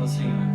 Senhor.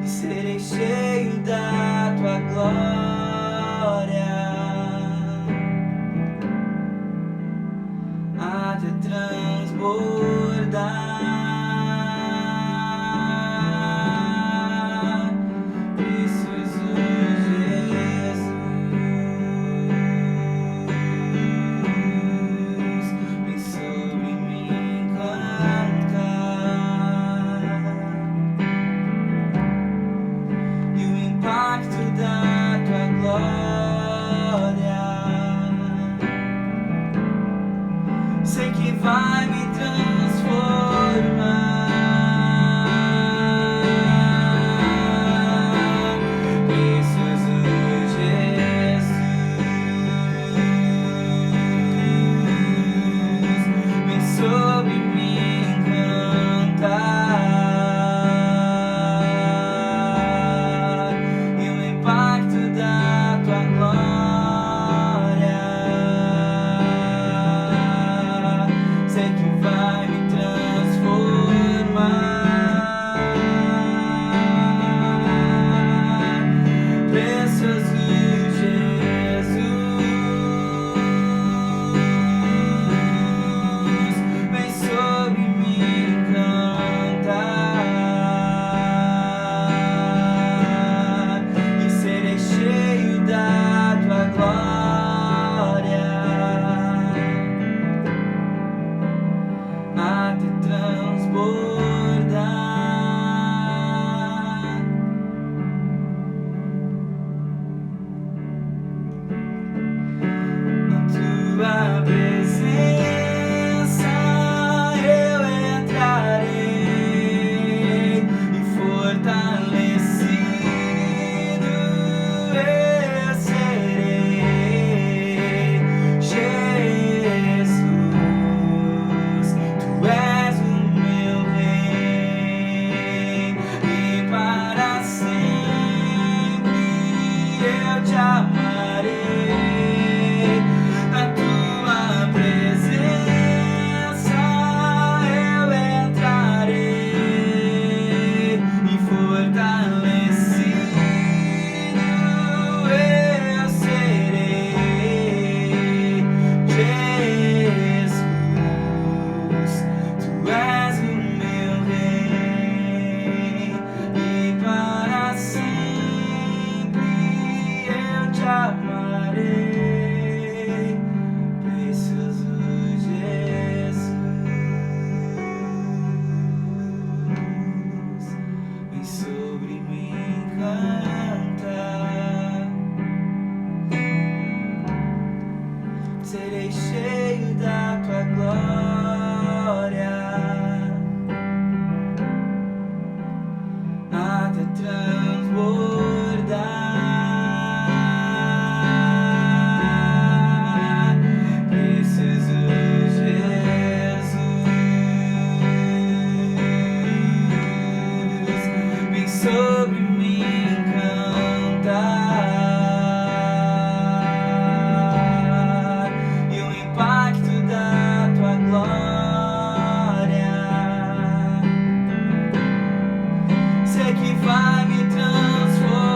e serei cheio da tua glória, até transbordar. Precioso Jesus, vem sobre mim cantar, e o impacto da tua glória sei que vai me transformar. Precioso Jesus, vem sobre mim cantar, e o impacto da tua glória sei que vai me transformar. Precioso Jesus, vem sobre mim cantar, e serei cheio da tua glória, até transbordar. Na tua presença eu entrarei, e fortalecido eu serei. Jesus, tu és o meu rei, e para sempre eu te amarei. Na tua presença eu entrarei, e fortalecido eu serei. Jesus, tu és o meu rei, e para sempre eu te amarei. Precioso Jesus, vem sobre mim cantar, serei cheio da tua glória, até transbordar. Precioso Jesus, vem sobre mim cantar, e o impacto da tua glória sei que vai me transformar.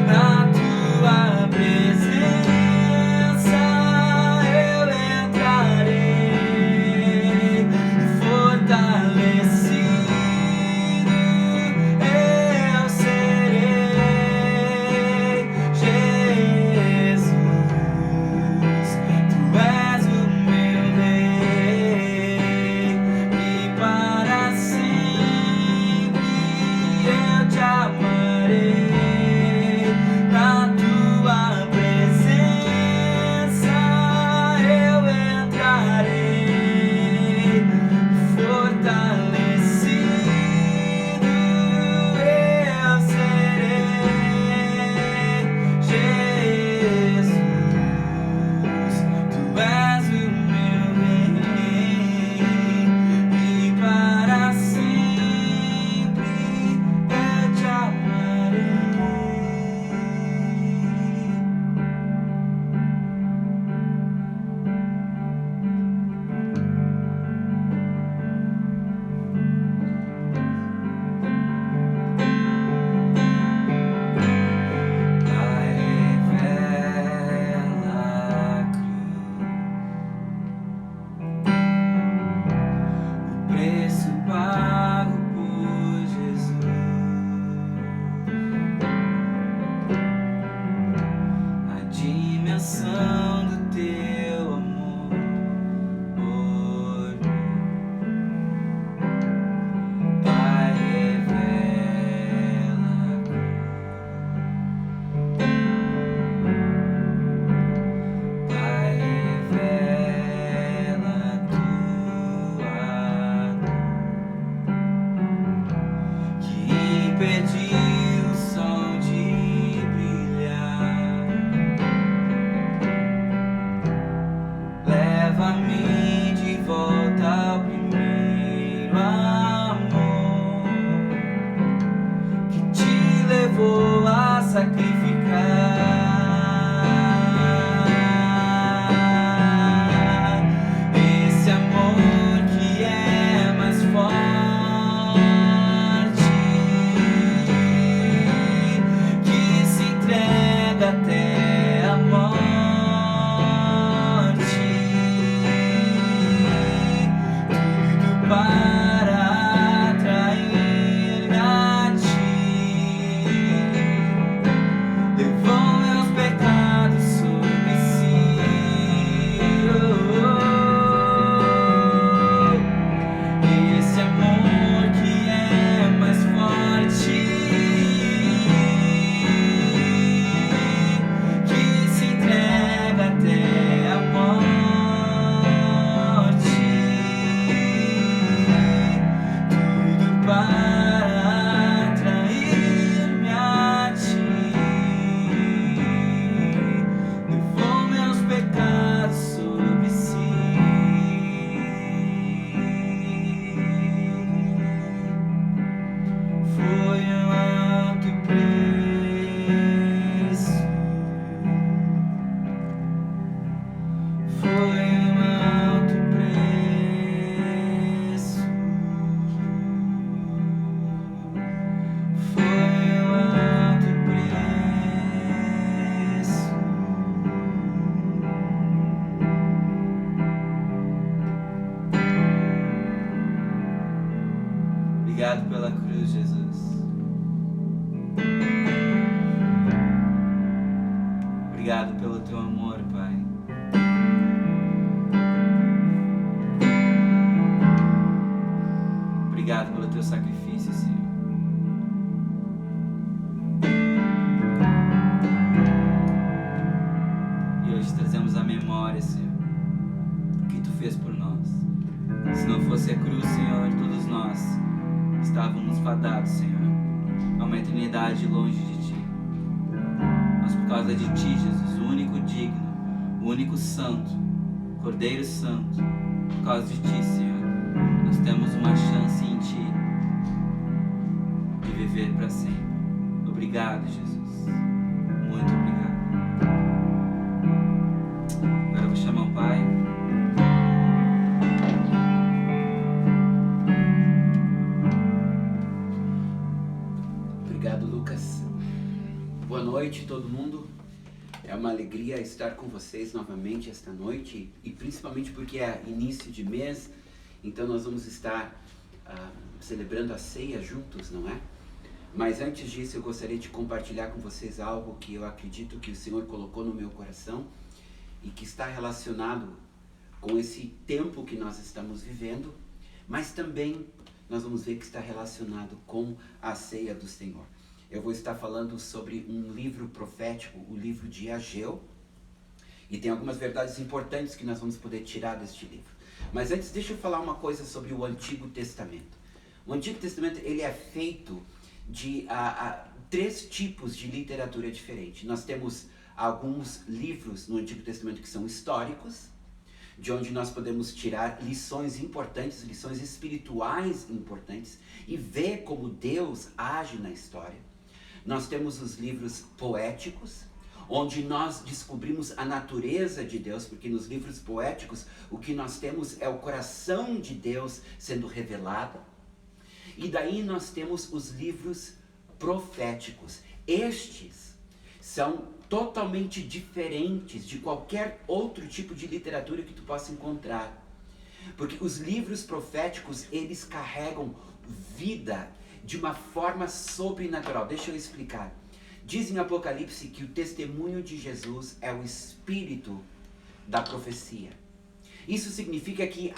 Na tua presença eu entrarei, e fortalecido impedi o sol de brilhar. Leva-me de volta ao primeiro amor que te levou a sacrificar. Esse amor que é mais forte, que se entrega até a morte. Tudo para atrair-me a ti. Levou meus pecados sobre si. Esse amor que é mais forte, que se entrega até a morte. Tudo para atrair-me a ti. Levou meus pecados sobre si. Foi um alto preço. Foi um alto preço. Foi um alto preço. Obrigado pela cruz, Jesus. Obrigado pelo teu amor, Pai. Obrigado pelo teu sacrifício, Senhor. E hoje trazemos à memória, Senhor, o que tu fez por nós. Se não fosse a cruz, Senhor, todos nós estávamos fadados, Senhor, a uma eternidade longe de ti. Mas por causa de ti, Jesus, o único digno, o único santo, Cordeiro Santo, por causa de ti, Senhor, nós temos uma chance em ti de viver para sempre. Obrigado, Jesus. Muito obrigado. Agora eu vou chamar o Pai. Obrigado, Lucas. Boa noite, todo mundo. É uma alegria estar com vocês novamente esta noite, e principalmente porque é início de mês, então nós vamos estar celebrando a ceia juntos, não é? Mas antes disso, eu gostaria de compartilhar com vocês algo que eu acredito que o Senhor colocou no meu coração e que está relacionado com esse tempo que nós estamos vivendo, mas também nós vamos ver que está relacionado com a ceia do Senhor. Eu vou estar falando sobre um livro profético, o livro de Ageu, e tem algumas verdades importantes que nós vamos poder tirar deste livro. Mas antes, deixa eu falar uma coisa sobre o Antigo Testamento. O Antigo Testamento, ele é feito de três tipos de literatura diferente. Nós temos alguns livros no Antigo Testamento que são históricos, de onde nós podemos tirar lições importantes, lições espirituais importantes, e ver como Deus age na história. Nós temos os livros poéticos, onde nós descobrimos a natureza de Deus, porque nos livros poéticos o que nós temos é o coração de Deus sendo revelado. E daí nós temos os livros proféticos. Estes são totalmente diferentes de qualquer outro tipo de literatura que tu possa encontrar. Porque os livros proféticos, eles carregam vida de uma forma sobrenatural. Deixa eu explicar. Diz em Apocalipse que o testemunho de Jesus é o espírito da profecia. Isso significa que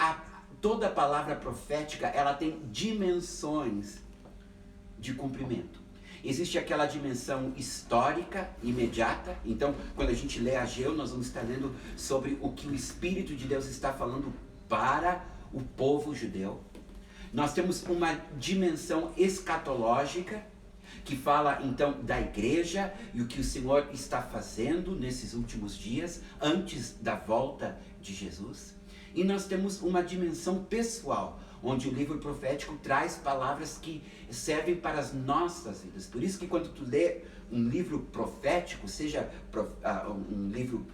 toda palavra profética, ela tem dimensões de cumprimento. Existe aquela dimensão histórica, imediata. Então, quando a gente lê Ageu, nós vamos estar lendo sobre o que o Espírito de Deus está falando para o povo judeu. Nós temos uma dimensão escatológica, que fala então da igreja e o que o Senhor está fazendo nesses últimos dias, antes da volta de Jesus. E nós temos uma dimensão pessoal, onde o livro profético traz palavras que servem para as nossas vidas. Por isso que quando tu lê um livro profético, seja um livro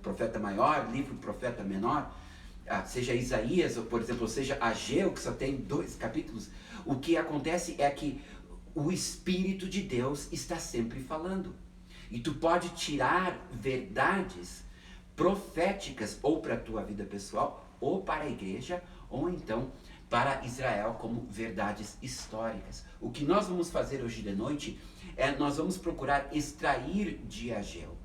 profeta maior, livro profeta menor, seja Isaías, ou por exemplo, seja Ageu, que só tem 2 capítulos, o que acontece é que o Espírito de Deus está sempre falando. E tu pode tirar verdades proféticas ou para a tua vida pessoal, ou para a igreja, ou então para Israel como verdades históricas. O que nós vamos fazer hoje de noite é nós vamos procurar extrair de Ageu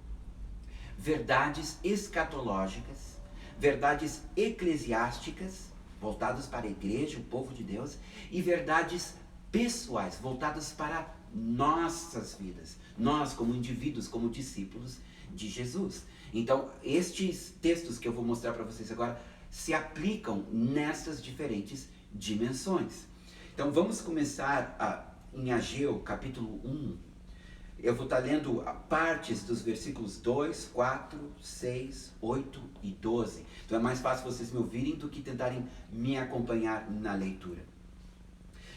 verdades escatológicas, verdades eclesiásticas, voltadas para a igreja, o povo de Deus, e verdades pessoais, voltadas para nossas vidas, nós como indivíduos, como discípulos de Jesus. Então, estes textos que eu vou mostrar para vocês agora se aplicam nessas diferentes dimensões. Então, vamos começar em Ageu, capítulo 1. Eu vou estar lendo partes dos versículos 2, 4, 6, 8 e 12. Então é mais fácil vocês me ouvirem do que tentarem me acompanhar na leitura.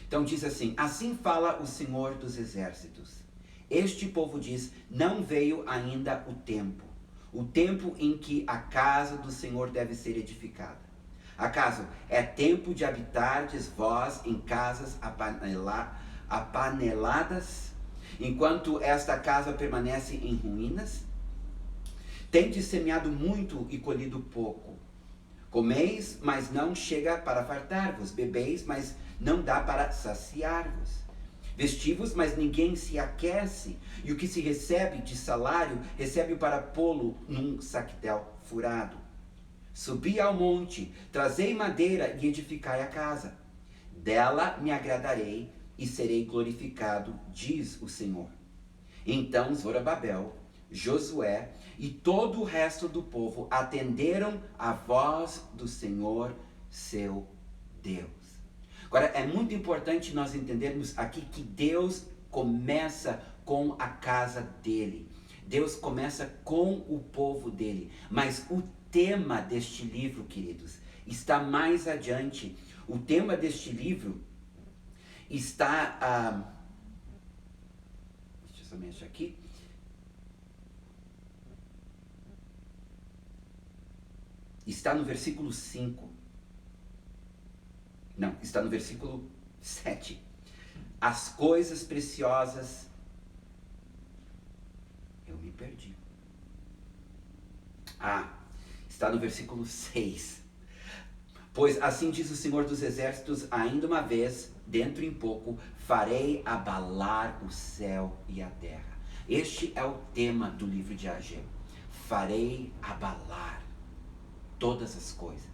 Então diz assim: assim fala o Senhor dos Exércitos. Este povo diz, não veio ainda o tempo em que a casa do Senhor deve ser edificada. Acaso é tempo de habitardes vós em casas apaneladas, enquanto esta casa permanece em ruínas? Tendes semeado muito e colhido pouco. Comeis, mas não chega para fartar-vos. Bebeis, mas não dá para saciar-vos. Vestivos, mas ninguém se aquece. E o que se recebe de salário, recebe para pô-lo num saquetel furado. Subi ao monte, trazei madeira e edificai a casa. Dela me agradarei e serei glorificado, diz o Senhor. Então Zorobabel, Josué e todo o resto do povo atenderam a voz do Senhor, seu Deus. Agora, é muito importante nós entendermos aqui que Deus começa com a casa dele. Deus começa com o povo dele. Mas o tema deste livro, queridos, está mais adiante. O tema deste livro está... deixa eu só mexer aqui. Está no versículo 5. Não, está no versículo 7. As coisas preciosas... Eu me perdi. Está no versículo 6. Pois assim diz o Senhor dos Exércitos, ainda uma vez, dentro em pouco, farei abalar o céu e a terra. Este é o tema do livro de Ageu. Farei abalar todas as coisas.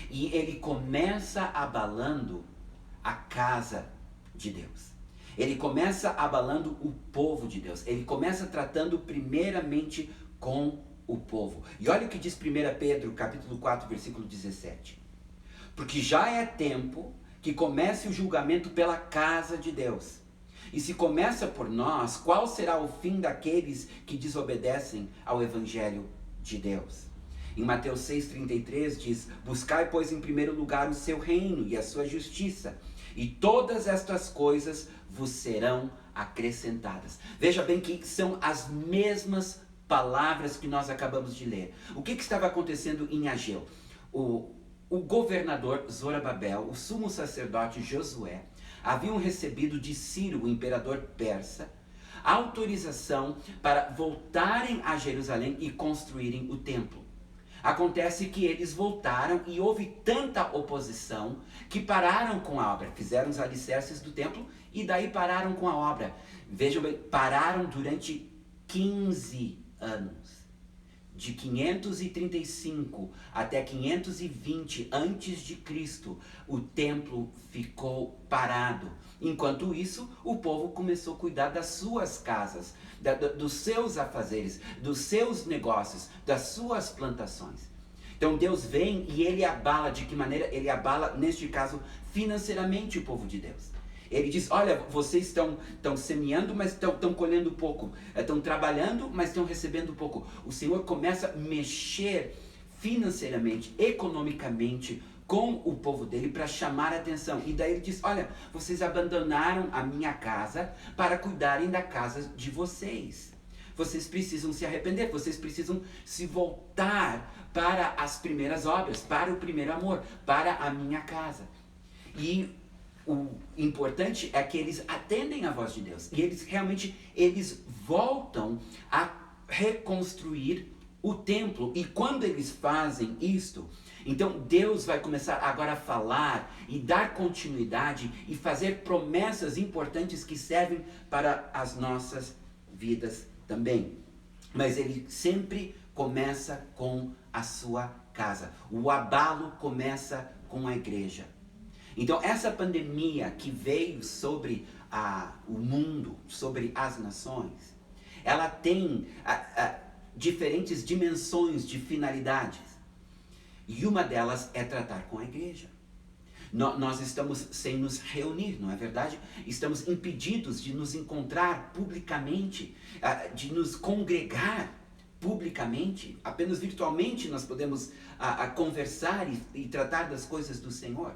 E ele começa abalando a casa de Deus. Ele começa abalando o povo de Deus. Ele começa tratando primeiramente com o povo. E olha o que diz 1 Pedro, capítulo 4, versículo 17. Porque já é tempo que comece o julgamento pela casa de Deus. E se começa por nós, qual será o fim daqueles que desobedecem ao evangelho de Deus? Em Mateus 6,33 diz, buscai, pois, em primeiro lugar o seu reino e a sua justiça, e todas estas coisas vos serão acrescentadas. Veja bem que são as mesmas palavras que nós acabamos de ler. O que estava acontecendo em Ageu? O governador Zorobabel, o sumo sacerdote Josué, haviam recebido de Ciro, o imperador persa, autorização para voltarem a Jerusalém e construírem o templo. Acontece que eles voltaram e houve tanta oposição que pararam com a obra. Fizeram os alicerces do templo e daí pararam com a obra. Vejam bem, pararam durante 15 anos. De 535 até 520 antes de Cristo, o templo ficou parado. Enquanto isso, o povo começou a cuidar das suas casas, dos seus afazeres, dos seus negócios, das suas plantações. Então Deus vem e ele abala. De que maneira? Ele abala, neste caso, financeiramente o povo de Deus. Ele diz, olha, vocês estão semeando, mas estão colhendo pouco. Estão trabalhando, mas estão recebendo pouco. O Senhor começa a mexer financeiramente, economicamente, com o povo dele para chamar a atenção. E daí ele diz, olha, vocês abandonaram a minha casa para cuidarem da casa de vocês. Vocês precisam se arrepender, vocês precisam se voltar para as primeiras obras, para o primeiro amor, para a minha casa. E o importante é que eles atendem a voz de Deus. E eles voltam a reconstruir o templo. E quando eles fazem isto, então Deus vai começar agora a falar e dar continuidade e fazer promessas importantes que servem para as nossas vidas também. Mas ele sempre começa com a sua casa. O abalo começa com a igreja. Então essa pandemia que veio sobre o mundo, sobre as nações, ela tem diferentes dimensões de finalidades. E uma delas é tratar com a igreja. Nós estamos sem nos reunir, não é verdade? Estamos impedidos de nos encontrar publicamente, de nos congregar publicamente. Apenas virtualmente nós podemos conversar e tratar das coisas do Senhor.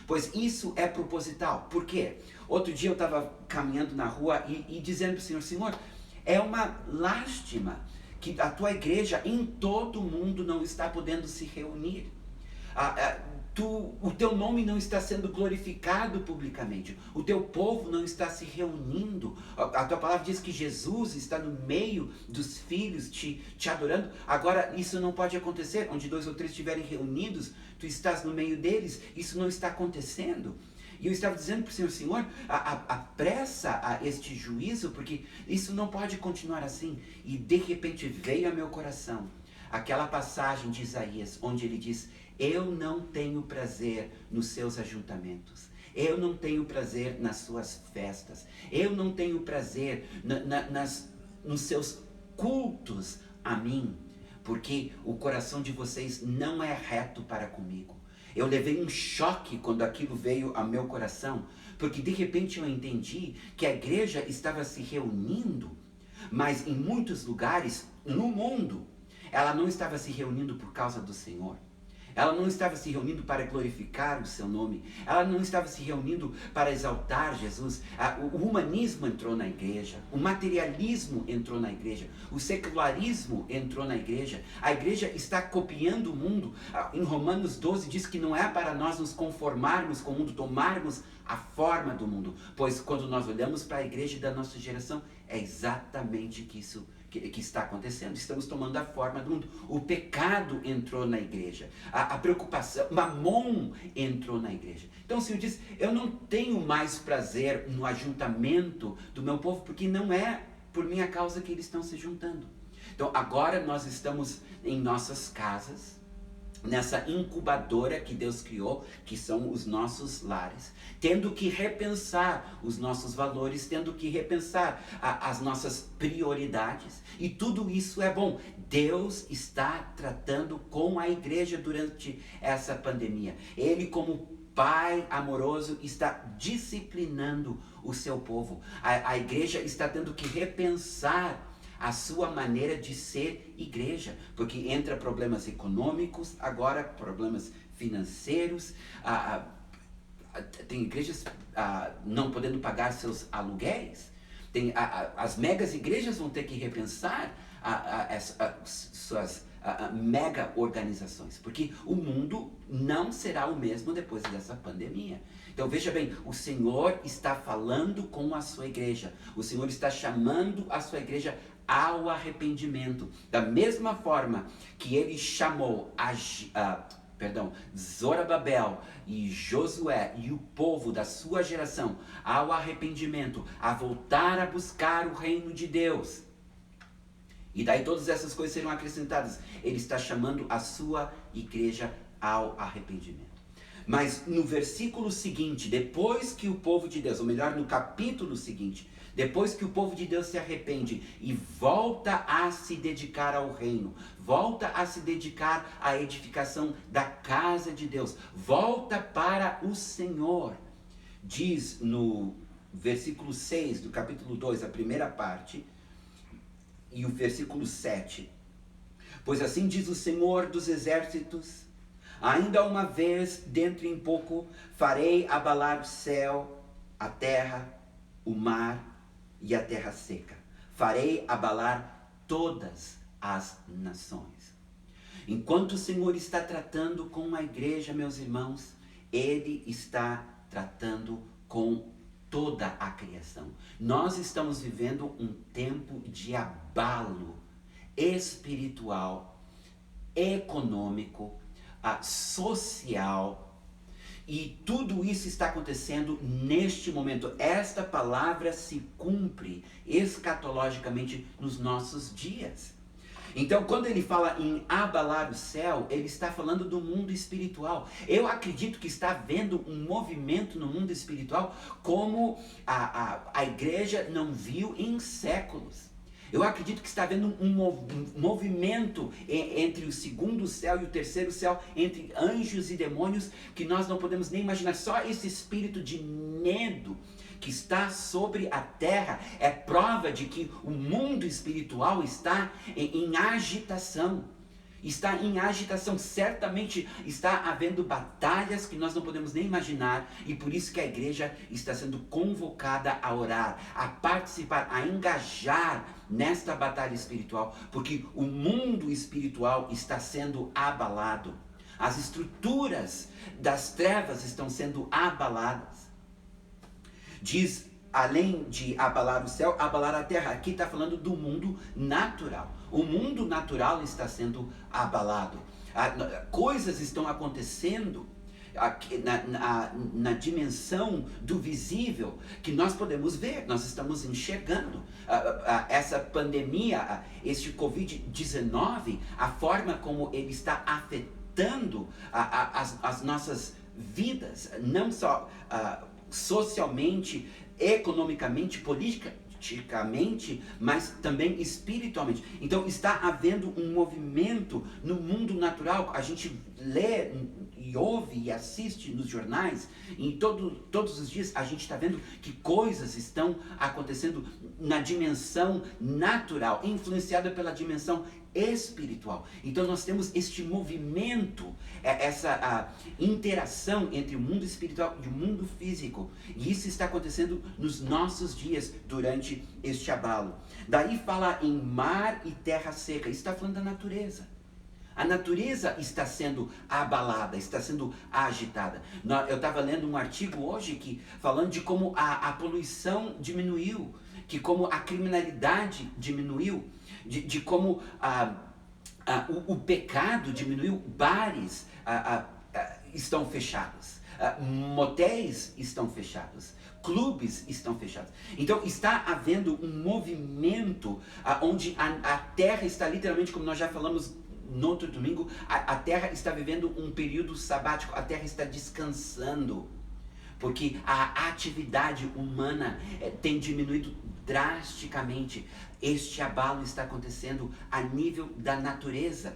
Pois isso é proposital. Por quê? Outro dia eu estava caminhando na rua e dizendo para o Senhor, Senhor, é uma lástima que a tua igreja em todo o mundo não está podendo se reunir. O teu nome não está sendo glorificado publicamente. O teu povo não está se reunindo. A tua palavra diz que Jesus está no meio dos filhos te adorando. Agora isso não pode acontecer. Onde 2 ou 3 estiverem reunidos, tu estás no meio deles. Isso não está acontecendo. E eu estava dizendo para o Senhor, Senhor, apressa a este juízo, porque isso não pode continuar assim. E de repente veio a meu coração aquela passagem de Isaías, onde ele diz, eu não tenho prazer nos seus ajuntamentos. Eu não tenho prazer nas suas festas. Eu não tenho prazer nos seus cultos a mim. Porque o coração de vocês não é reto para comigo. Eu levei um choque quando aquilo veio ao meu coração. Porque de repente eu entendi que a igreja estava se reunindo. Mas em muitos lugares no mundo, ela não estava se reunindo por causa do Senhor. Ela não estava se reunindo para glorificar o seu nome. Ela não estava se reunindo para exaltar Jesus. O humanismo entrou na igreja. O materialismo entrou na igreja. O secularismo entrou na igreja. A igreja está copiando o mundo. Em Romanos 12 diz que não é para nós nos conformarmos com o mundo, tomarmos a forma do mundo. Pois quando nós olhamos para a igreja da nossa geração, é exatamente isso que está acontecendo. Estamos tomando a forma do mundo. O pecado entrou na igreja. A preocupação, Mamon entrou na igreja. Então o Senhor diz, eu não tenho mais prazer no ajuntamento do meu povo, porque não é por minha causa que eles estão se juntando. Então agora nós estamos em nossas casas, nessa incubadora que Deus criou, que são os nossos lares, tendo que repensar os nossos valores, tendo que repensar as nossas prioridades, e tudo isso é bom. Deus está tratando com a igreja durante essa pandemia. Ele, como Pai amoroso, está disciplinando o seu povo. A igreja está tendo que repensar a sua maneira de ser igreja, porque entra problemas econômicos, agora problemas financeiros, tem igrejas não podendo pagar seus aluguéis, as megas igrejas vão ter que repensar suas mega organizações, porque o mundo não será o mesmo depois dessa pandemia. Então veja bem, o Senhor está falando com a sua igreja, o Senhor está chamando a sua igreja ao arrependimento, da mesma forma que ele chamou Zorobabel e Josué e o povo da sua geração ao arrependimento, a voltar a buscar o reino de Deus. E daí todas essas coisas serão acrescentadas. Ele está chamando a sua igreja ao arrependimento. Mas no versículo seguinte, depois que o povo de Deus, ou melhor, no capítulo seguinte, depois que o povo de Deus se arrepende e volta a se dedicar ao reino, volta a se dedicar à edificação da casa de Deus, volta para o Senhor, diz no versículo 6 do capítulo 2, a primeira parte, e o versículo 7. Pois assim diz o Senhor dos exércitos, ainda uma vez, dentro em pouco, farei abalar o céu, a terra, o mar e a terra seca. Farei abalar todas as nações. Enquanto o Senhor está tratando com a igreja, meus irmãos, Ele está tratando com toda a criação. Nós estamos vivendo um tempo de abalo espiritual, econômico, social, e tudo isso está acontecendo neste momento. Esta palavra se cumpre escatologicamente nos nossos dias. Então, quando ele fala em abalar o céu, ele está falando do mundo espiritual. Eu acredito que está havendo um movimento no mundo espiritual como a igreja não viu em séculos. Eu acredito que está havendo um movimento entre o segundo céu e o terceiro céu, entre anjos e demônios, que nós não podemos nem imaginar. Só esse espírito de medo que está sobre a terra é prova de que o mundo espiritual está em agitação. Está em agitação, certamente está havendo batalhas que nós não podemos nem imaginar, e por isso que a igreja está sendo convocada a orar, a participar, a engajar nesta batalha espiritual, porque o mundo espiritual está sendo abalado, as estruturas das trevas estão sendo abaladas. Diz, além de abalar o céu, abalar a terra. Aqui está falando do mundo natural. O mundo natural está sendo abalado. Coisas estão acontecendo na dimensão do visível que nós podemos ver, nós estamos enxergando. Essa pandemia, este Covid-19, a forma como ele está afetando as nossas vidas, não só socialmente, economicamente, politicamente, mas também espiritualmente. Então está havendo um movimento no mundo natural. A gente lê e ouve e assiste nos jornais, e todos os dias a gente está vendo que coisas estão acontecendo na dimensão natural, influenciada pela dimensão espiritual. Então nós temos este movimento, essa interação entre o mundo espiritual e o mundo físico, e isso está acontecendo nos nossos dias durante este abalo. Daí fala em mar e terra seca, isso está falando da natureza. A natureza está sendo abalada, está sendo agitada. Eu estava lendo um artigo hoje falando de como a poluição diminuiu, que como a criminalidade diminuiu, de como o pecado diminuiu, bares estão fechados, motéis estão fechados, clubes estão fechados. Então está havendo um movimento onde a terra está literalmente, como nós já falamos no outro domingo, a terra está vivendo um período sabático, a terra está descansando, porque a atividade humana tem diminuído drasticamente. Este abalo está acontecendo a nível da natureza.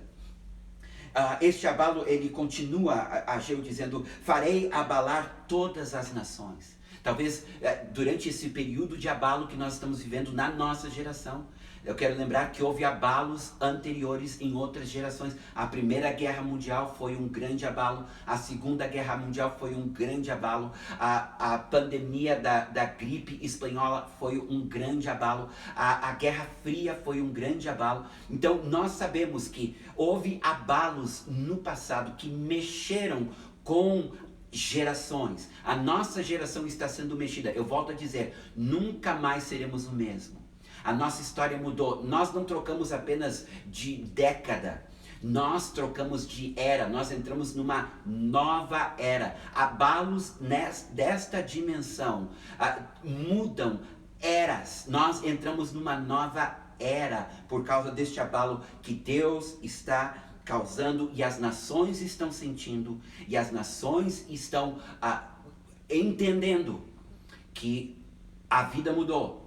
Este abalo, ele continua, Ageu dizendo, farei abalar todas as nações. Talvez durante esse período de abalo que nós estamos vivendo na nossa geração, eu quero lembrar que houve abalos anteriores em outras gerações. A Primeira Guerra Mundial foi um grande abalo, a Segunda Guerra Mundial foi um grande abalo, a pandemia da gripe espanhola foi um grande abalo, a Guerra Fria foi um grande abalo. Então nós sabemos que houve abalos no passado que mexeram com gerações. A nossa geração está sendo mexida. Eu volto a dizer, nunca mais seremos o mesmo. A nossa história mudou. Nós não trocamos apenas de década, nós trocamos de era, nós entramos numa nova era. Abalos desta dimensão mudam eras. Nós entramos numa nova era por causa deste abalo que Deus está causando, e as nações estão sentindo, e as nações estão entendendo que a vida mudou.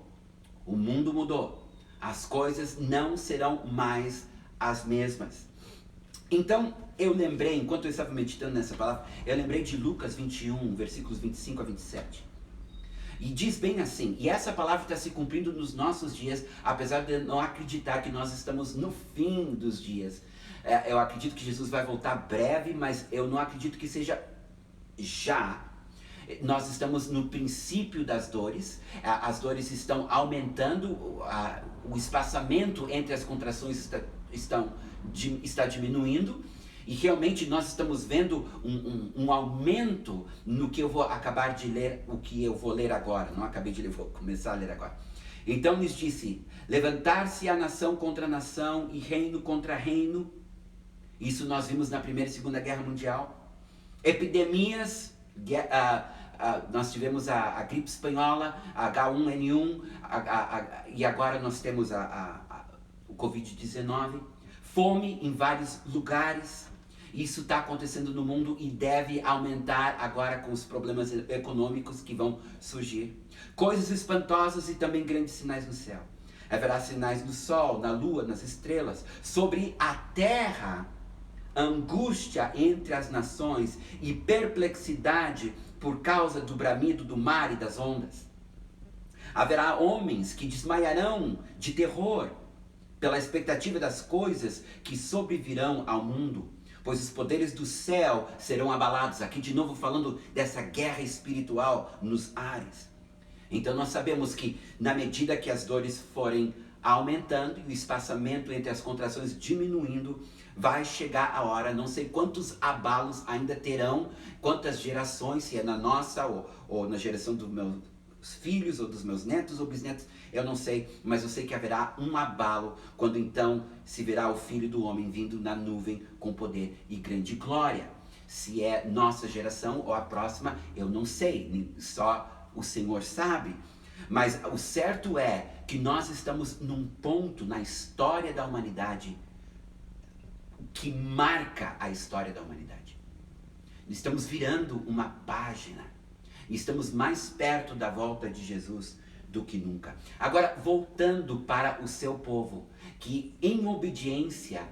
O mundo mudou, as coisas não serão mais as mesmas. Então, eu lembrei, enquanto eu estava meditando nessa palavra, eu lembrei de Lucas 21, versículos 25 a 27. E diz bem assim, e essa palavra está se cumprindo nos nossos dias, apesar de não acreditar que nós estamos no fim dos dias. Eu acredito que Jesus vai voltar breve, mas eu não acredito que seja já. Nós estamos no princípio das dores, as dores estão aumentando, o espaçamento entre as contrações está diminuindo, e realmente nós estamos vendo um aumento no que eu vou acabar de ler, o que eu vou ler agora. Não acabei de ler, vou começar a ler agora. Então lhes disse, levantar-se a nação contra nação e reino contra reino. Isso nós vimos na Primeira e Segunda Guerra Mundial. Epidemias, nós tivemos a gripe espanhola, a H1N1, e agora nós temos o Covid-19. Fome em vários lugares. Isso está acontecendo no mundo e deve aumentar agora com os problemas econômicos que vão surgir. Coisas espantosas e também grandes sinais no céu. Haverá sinais no sol, na lua, nas estrelas. Sobre a terra, angústia entre as nações e perplexidade por causa do bramido do mar e das ondas. Haverá homens que desmaiarão de terror pela expectativa das coisas que sobrevirão ao mundo, pois os poderes do céu serão abalados. Aqui de novo falando dessa guerra espiritual nos ares. Então nós sabemos que na medida que as dores forem aumentando e o espaçamento entre as contrações diminuindo, vai chegar a hora, não sei quantos abalos ainda terão, quantas gerações, se é na nossa ou na geração dos meus filhos ou dos meus netos ou bisnetos, eu não sei, mas eu sei que haverá um abalo quando então se verá o Filho do Homem vindo na nuvem com poder e grande glória. Se é nossa geração ou a próxima, eu não sei, só o Senhor sabe. Mas o certo é que nós estamos num ponto na história da humanidade que marca a história da humanidade. Estamos virando uma página. Estamos mais perto da volta de Jesus do que nunca. Agora, voltando para o seu povo, que em obediência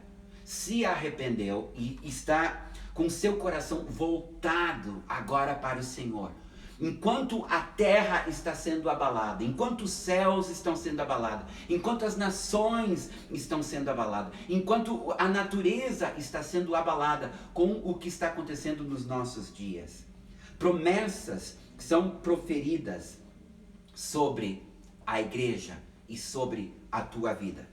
se arrependeu e está com seu coração voltado agora para o Senhor. Enquanto a terra está sendo abalada, enquanto os céus estão sendo abalados, enquanto as nações estão sendo abaladas, enquanto a natureza está sendo abalada com o que está acontecendo nos nossos dias. Promessas são proferidas sobre a igreja e sobre a tua vida.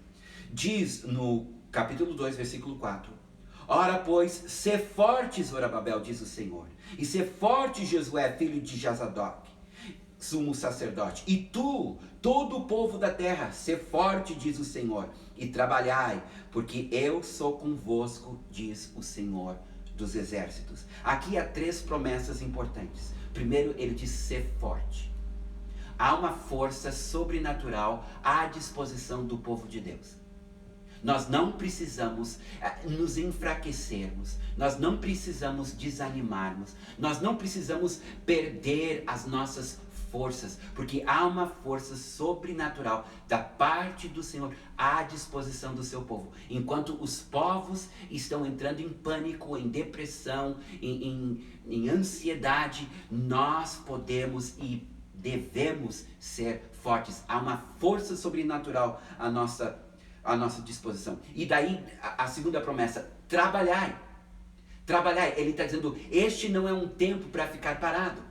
Diz no capítulo 2, versículo 4. Ora, pois, sê forte, Zorobabel, diz o Senhor, e sê forte, Josué, filho de Josadoc, sumo sacerdote, e tu, todo o povo da terra, sê forte, diz o Senhor, e trabalhai, porque eu sou convosco, diz o Senhor dos exércitos. Aqui há 3 promessas importantes. Primeiro, ele diz ser forte. Há uma força sobrenatural à disposição do povo de Deus. Nós não precisamos nos enfraquecermos, nós não precisamos desanimarmos, nós não precisamos perder as nossas forças, porque há uma força sobrenatural da parte do Senhor à disposição do seu povo. Enquanto os povos estão entrando em pânico, em depressão, em ansiedade, nós podemos e devemos ser fortes. Há uma força sobrenatural à nossa disposição. E daí a segunda promessa, trabalhai. Trabalhai, ele está dizendo, este não é um tempo para ficar parado.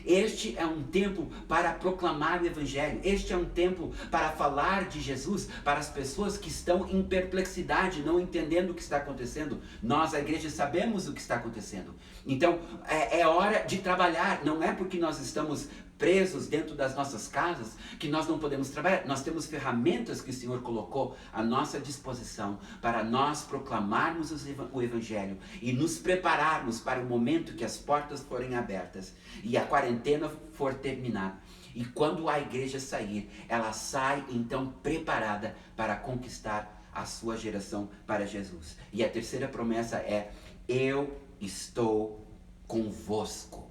Este é um tempo para proclamar o Evangelho. Este é um tempo para falar de Jesus para as pessoas que estão em perplexidade, não entendendo o que está acontecendo. Nós, a igreja, sabemos o que está acontecendo. Então, é hora de trabalhar. Não é porque nós estamos presos dentro das nossas casas que nós não podemos trabalhar. Nós temos ferramentas que o Senhor colocou à nossa disposição para nós proclamarmos o Evangelho e nos prepararmos para o momento que as portas forem abertas e a quarentena for terminada. E quando a igreja sair, ela sai então preparada para conquistar a sua geração para Jesus. E a terceira promessa é: eu estou convosco.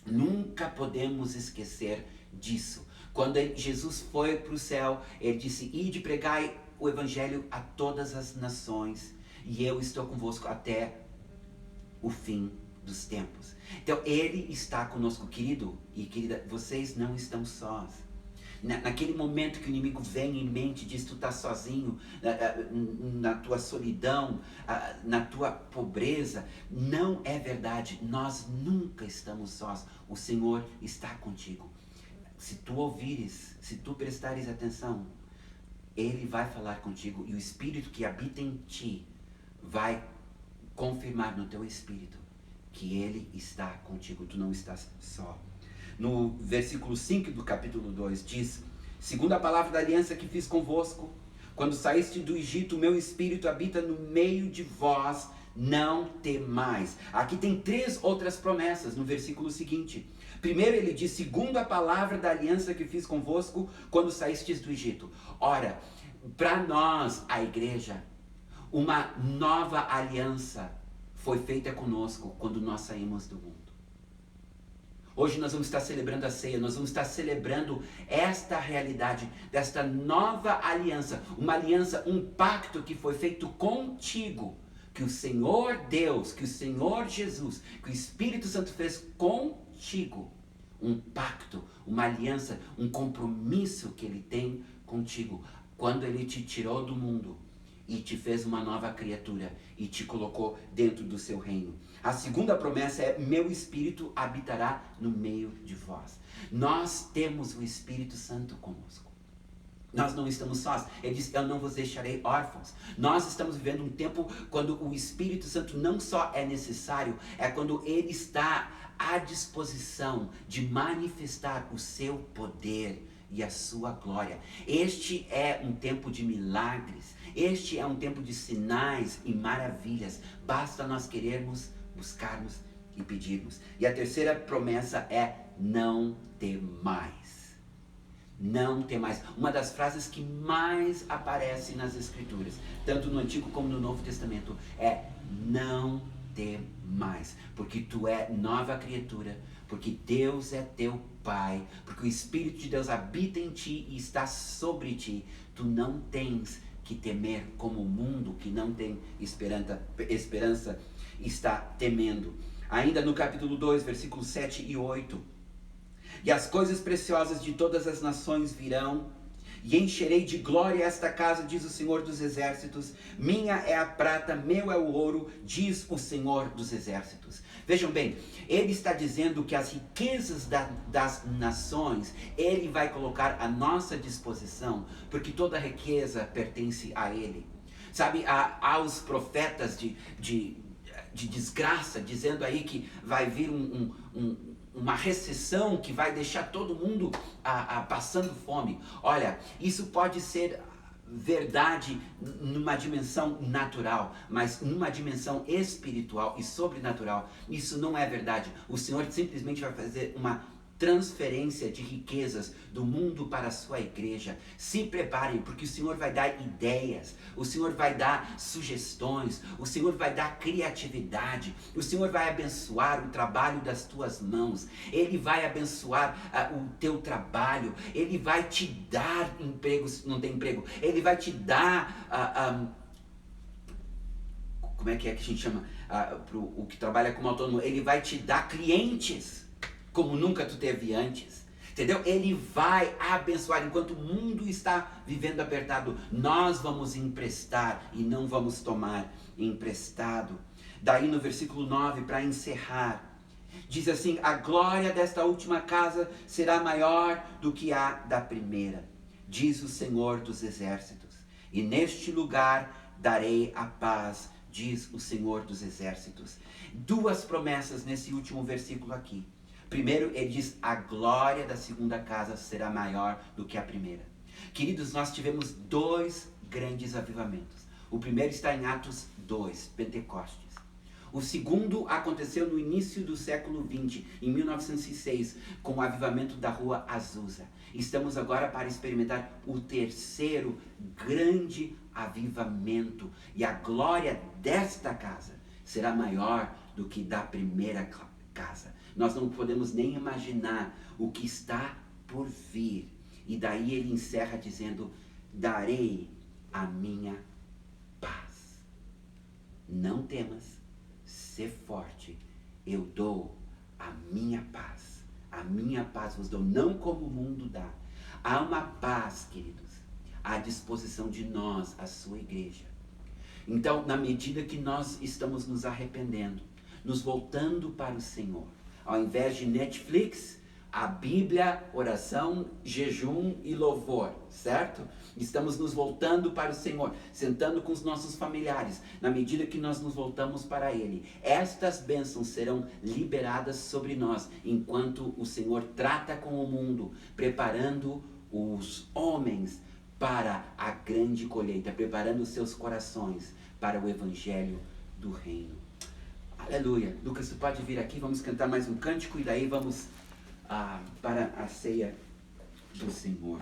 Nunca podemos esquecer disso. Quando Jesus foi para o céu, ele disse: ide pregai o Evangelho a todas as nações, e eu estou convosco até o fim dos tempos. Então Ele está conosco, querido e querida, vocês não estão sós. Naquele momento que o inimigo vem em mente e diz, tu estás sozinho, na tua solidão, na tua pobreza, não é verdade, nós nunca estamos sós, o Senhor está contigo. Se tu ouvires, se tu prestares atenção, Ele vai falar contigo e o Espírito que habita em ti vai confirmar no teu espírito que Ele está contigo, tu não estás só. No versículo 5 do capítulo 2 diz, segundo a palavra da aliança que fiz convosco, quando saíste do Egito, o meu espírito habita no meio de vós, não temais. Aqui tem 3 outras promessas no versículo seguinte. Primeiro ele diz, segundo a palavra da aliança que fiz convosco, quando saístes do Egito. Ora, para nós, a igreja, uma nova aliança foi feita conosco quando nós saímos do mundo. Hoje nós vamos estar celebrando a ceia, nós vamos estar celebrando esta realidade, desta nova aliança, uma aliança, um pacto que foi feito contigo, que o Senhor Deus, que o Senhor Jesus, que o Espírito Santo fez contigo, um pacto, uma aliança, um compromisso que Ele tem contigo, quando Ele te tirou do mundo e te fez uma nova criatura e te colocou dentro do seu reino. A segunda promessa é, meu Espírito habitará no meio de vós. Nós temos o Espírito Santo conosco. Nós não estamos sós. Ele diz, eu não vos deixarei órfãos. Nós estamos vivendo um tempo quando o Espírito Santo não só é necessário, é quando Ele está à disposição de manifestar o seu poder e a sua glória. Este é um tempo de milagres. Este é um tempo de sinais e maravilhas. Basta nós querermos, buscarmos e pedirmos. E a terceira promessa é não temais. Não temais. Uma das frases que mais aparece nas Escrituras, tanto no Antigo como no Novo Testamento, é não temais. Porque tu é nova criatura, porque Deus é teu Pai, porque o Espírito de Deus habita em ti e está sobre ti. Tu não tens que temer como o mundo que não tem esperança está temendo. Ainda no capítulo 2, versículos 7 e 8. E as coisas preciosas de todas as nações virão, e encherei de glória esta casa, diz o Senhor dos Exércitos. Minha é a prata, meu é o ouro, diz o Senhor dos Exércitos. Vejam bem, ele está dizendo que as riquezas das nações, ele vai colocar à nossa disposição, porque toda riqueza pertence a ele. Sabe, aos profetas de desgraça, dizendo aí que vai vir uma recessão que vai deixar todo mundo passando fome. Olha, isso pode ser verdade numa dimensão natural, mas numa dimensão espiritual e sobrenatural, isso não é verdade. O Senhor simplesmente vai fazer uma transferência de riquezas do mundo para a sua igreja. Se preparem, porque o Senhor vai dar ideias, o Senhor vai dar sugestões, o Senhor vai dar criatividade, o Senhor vai abençoar o trabalho das tuas mãos, Ele vai abençoar o teu trabalho, Ele vai te dar emprego se não tem emprego, Ele vai te dar como é que a gente chama? O que trabalha como autônomo, Ele vai te dar clientes como nunca tu teve antes, entendeu? Ele vai abençoar. Enquanto o mundo está vivendo apertado, nós vamos emprestar e não vamos tomar emprestado. Daí no versículo 9, para encerrar, diz assim, a glória desta última casa será maior do que a da primeira, diz o Senhor dos Exércitos, e neste lugar darei a paz, diz o Senhor dos Exércitos. Duas promessas nesse último versículo aqui. Primeiro, ele diz, a glória da segunda casa será maior do que a primeira. Queridos, nós tivemos 2 grandes avivamentos. O primeiro está em Atos 2, Pentecostes. O segundo aconteceu no início do século XX, em 1906, com o avivamento da Rua Azusa. Estamos agora para experimentar o terceiro grande avivamento. E a glória desta casa será maior do que da primeira casa. Nós não podemos nem imaginar o que está por vir. E daí ele encerra dizendo, darei a minha paz. Não temas, sê forte eu dou a minha paz. A minha paz vos dou, não como o mundo dá. Há uma paz, queridos, à disposição de nós, a sua igreja. Então, na medida que nós estamos nos arrependendo, nos voltando para o Senhor, ao invés de Netflix, a Bíblia, oração, jejum e louvor, certo? Estamos nos voltando para o Senhor, sentando com os nossos familiares, na medida que nós nos voltamos para Ele. Estas bênçãos serão liberadas sobre nós, enquanto o Senhor trata com o mundo, preparando os homens para a grande colheita, preparando os seus corações para o Evangelho do Reino. Aleluia. Lucas, tu pode vir aqui, vamos cantar mais um cântico e daí vamos para a ceia do Senhor.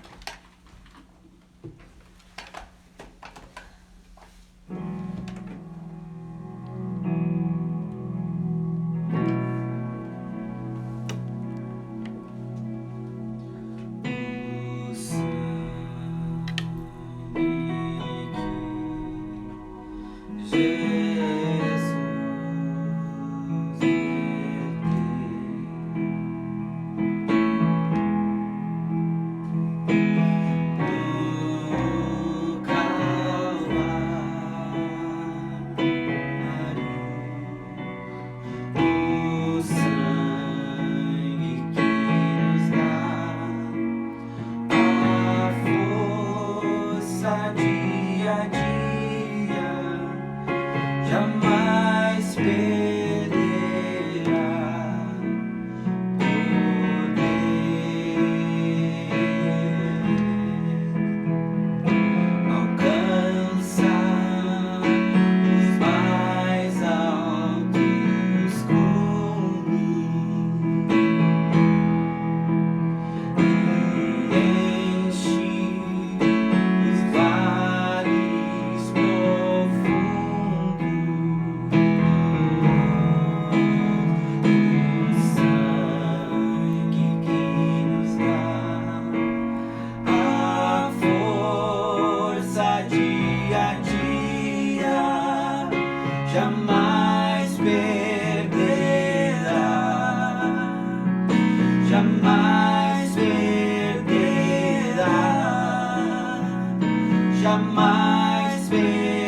Jamais perderá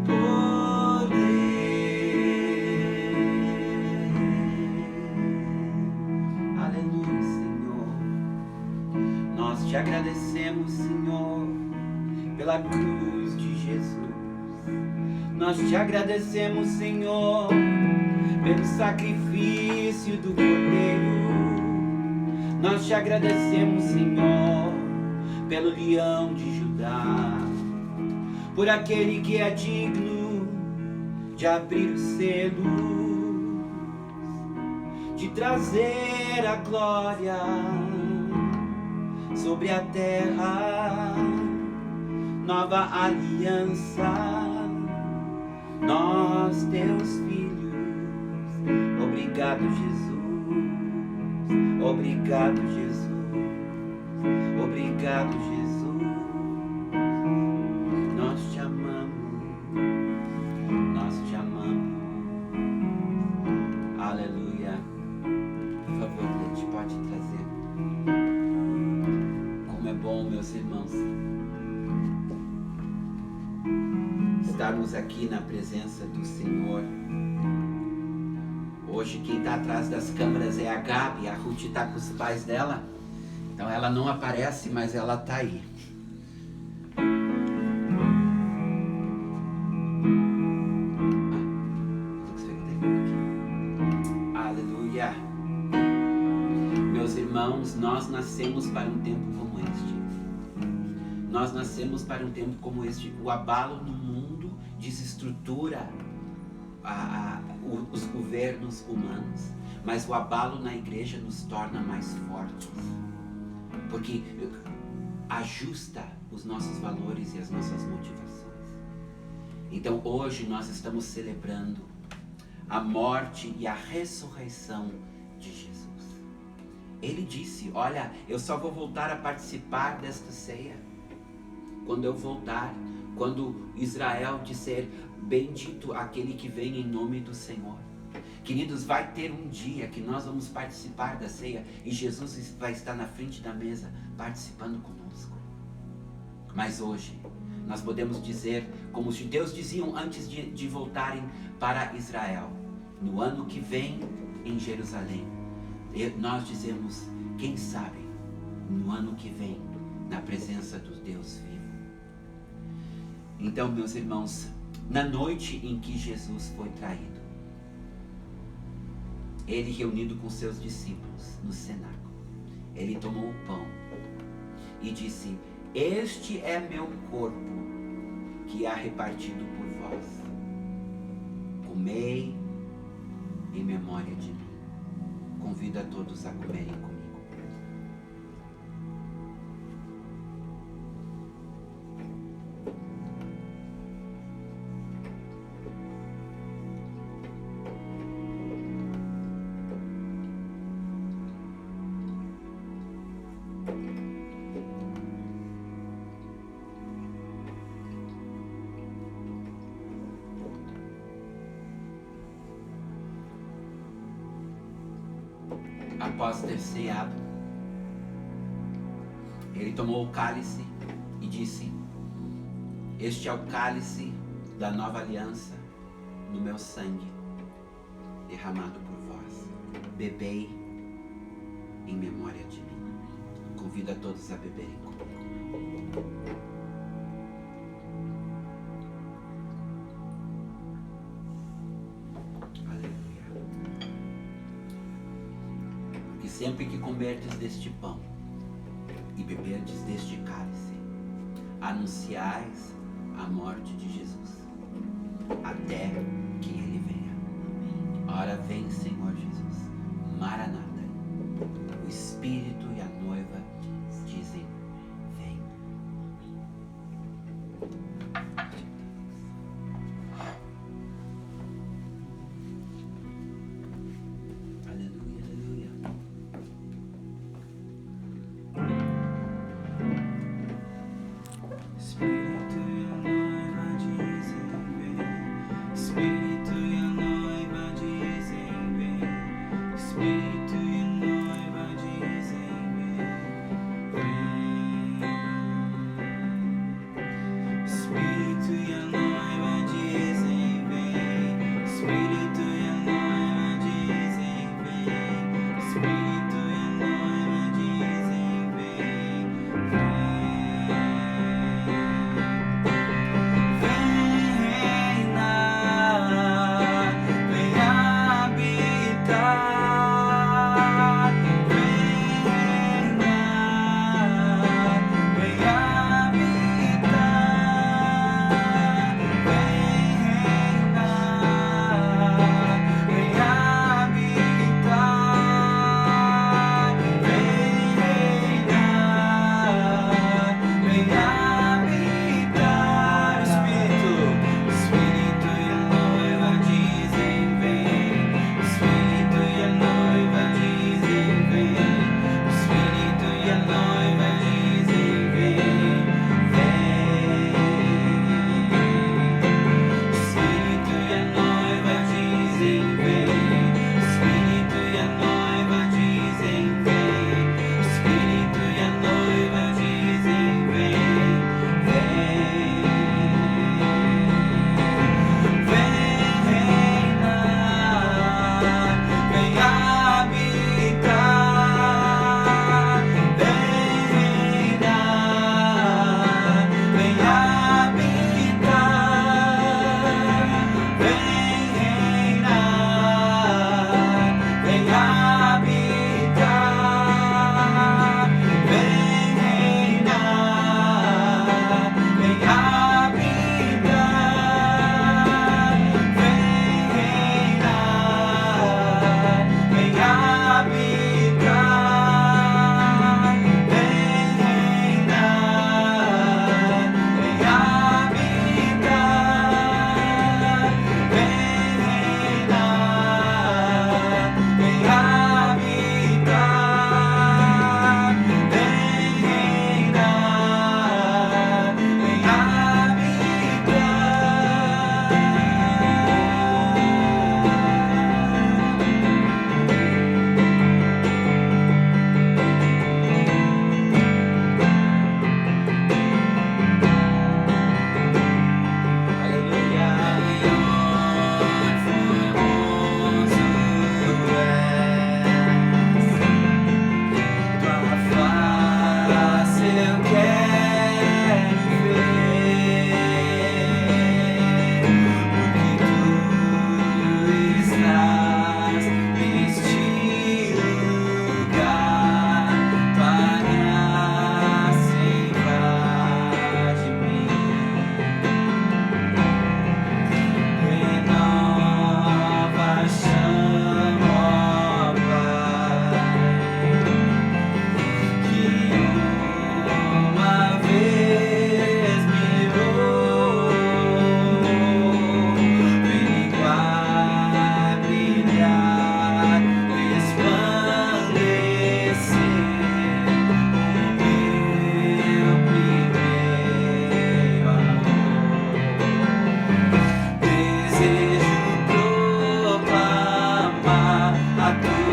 poder. Aleluia, Senhor. Nós te agradecemos, Senhor, pela cruz de Jesus. Nós te agradecemos, Senhor, pelo sacrifício do Cordeiro. Nós te agradecemos, Senhor, pelo leão de Judá, por aquele que é digno de abrir os selos, de trazer a glória sobre a terra, nova aliança, nós teus filhos. Obrigado, Jesus. Obrigado, Jesus. Obrigado, Jesus. Nós te amamos. Nós te amamos. Aleluia. Por favor, Leite, pode trazer. Como é bom, meus irmãos, estarmos aqui na presença do Senhor. Hoje quem está atrás das câmeras é a Gabi, a Ruth está com os pais dela, então ela não aparece, mas ela está aí. Aleluia. Meus irmãos, nós nascemos para um tempo como este. Nós nascemos para um tempo como este. O abalo no mundo desestrutura os governos humanos, mas o abalo na igreja nos torna mais fortes, porque ajusta os nossos valores e as nossas motivações. Então hoje nós estamos celebrando a morte e a ressurreição de Jesus. Ele disse: olha, eu só vou voltar a participar desta ceia quando eu voltar, Quando Israel disser, bendito aquele que vem em nome do Senhor. Queridos, vai ter um dia que nós vamos participar da ceia e Jesus vai estar na frente da mesa participando conosco. Mas hoje, nós podemos dizer, como os judeus diziam antes de voltarem para Israel, no ano que vem em Jerusalém, nós dizemos, quem sabe, no ano que vem, na presença do Deus vivo. Então, meus irmãos, na noite em que Jesus foi traído, ele reunido com seus discípulos no cenáculo, ele tomou o pão e disse, este é meu corpo que é repartido por vós. Comei em memória de mim. Convido a todos a comerem comigo. Após ter ceado, ele tomou o cálice e disse, este é o cálice da nova aliança no meu sangue, derramado por vós. Bebei em memória de mim. Convido a todos a beberem comigo. Sempre que comerdes deste pão e beberdes deste cálice, anunciais a morte de Jesus, até que ele venha. Ora vem, Senhor Jesus, Maranata. O Espírito e a noiva dizem, vem. Espírito e a noiva dizem, vem.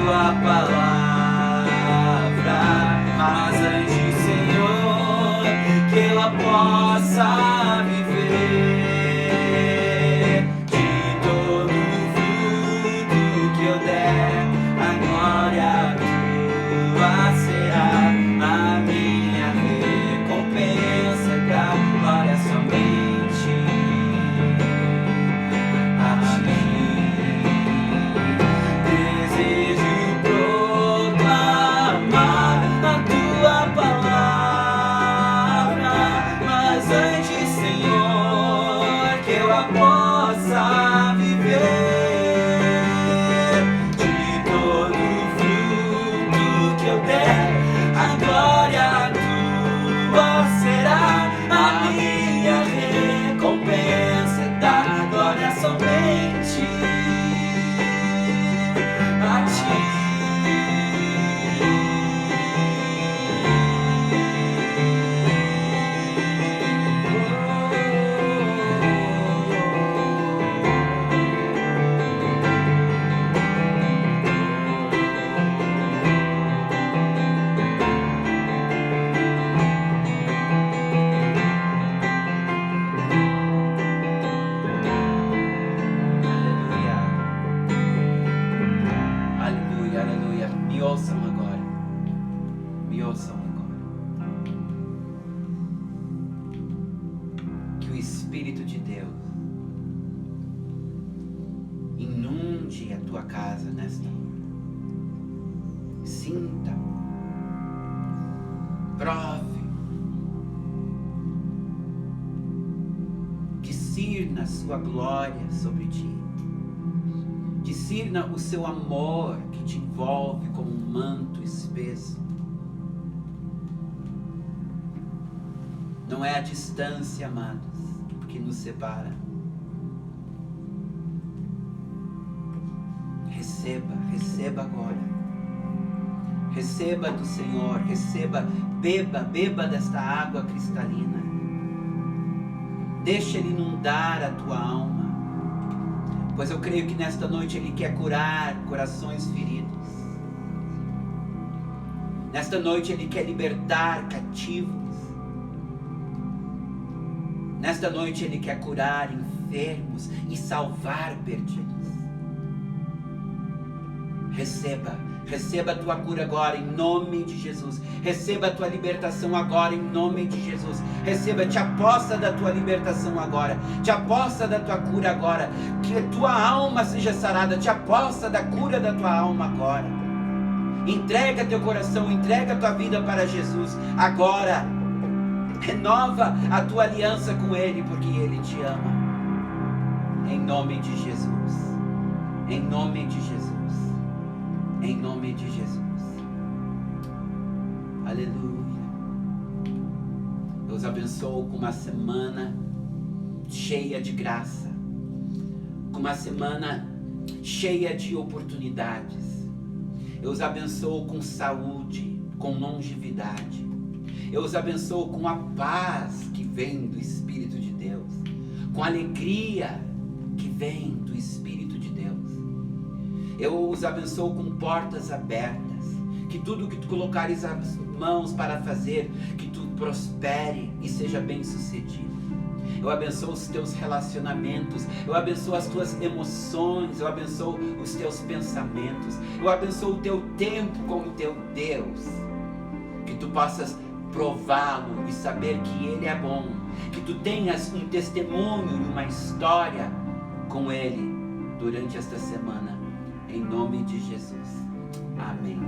tua palavra, mas antes, Senhor, que ela possa viver de todo fruto que eu der, a glória tua será a minha recompensa, da glória somente a ti. Desejo proclamar a tua palavra, mas antes, Senhor, que eu a possa viver de todo fruto que eu der, a glória tua será a minha recompensa, da glória somente a ti. Aleluia, aleluia. Me ouçam agora. Me ouçam agora. Que o Espírito de Deus inunde a tua casa nesta hora. Sinta, prove, discirna a sua glória sobre ti. Discirna o seu amor que te envolve como um manto espesso. Não é a distância, amados, que nos separa. Receba, receba agora. Receba do Senhor, receba, beba desta água cristalina. Deixa Ele inundar a tua alma. Pois eu creio que nesta noite Ele quer curar corações feridos. Nesta noite Ele quer libertar cativos. Nesta noite Ele quer curar enfermos e salvar perdidos. Receba a tua cura agora em nome de Jesus. Receba a tua libertação agora em nome de Jesus. Receba, te aposta da tua libertação agora. Te aposta da tua cura agora. Que a tua alma seja sarada. Te aposta da cura da tua alma agora. Entrega teu coração, entrega a tua vida para Jesus agora. Renova a tua aliança com Ele, porque Ele te ama. Em nome de Jesus. Em nome de Jesus. Em nome de Jesus. Aleluia. Deus abençoe com uma semana cheia de graça. Com uma semana cheia de oportunidades. Eu os abençoo com saúde, com longevidade. Eu os abençoo com a paz que vem do Espírito de Deus. Com a alegria que vem do Espírito de Deus. Eu os abençoo com portas abertas. Que tudo que tu colocares as mãos para fazer, que tu prospere e seja bem sucedido. Eu abençoo os teus relacionamentos. Eu abençoo as tuas emoções. Eu abençoo os teus pensamentos. Eu abençoo o teu tempo com o teu Deus. Que tu possas prová-lo e saber que Ele é bom. Que tu tenhas um testemunho e uma história com Ele durante esta semana. Em nome de Jesus. Amém.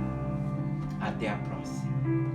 Até a próxima.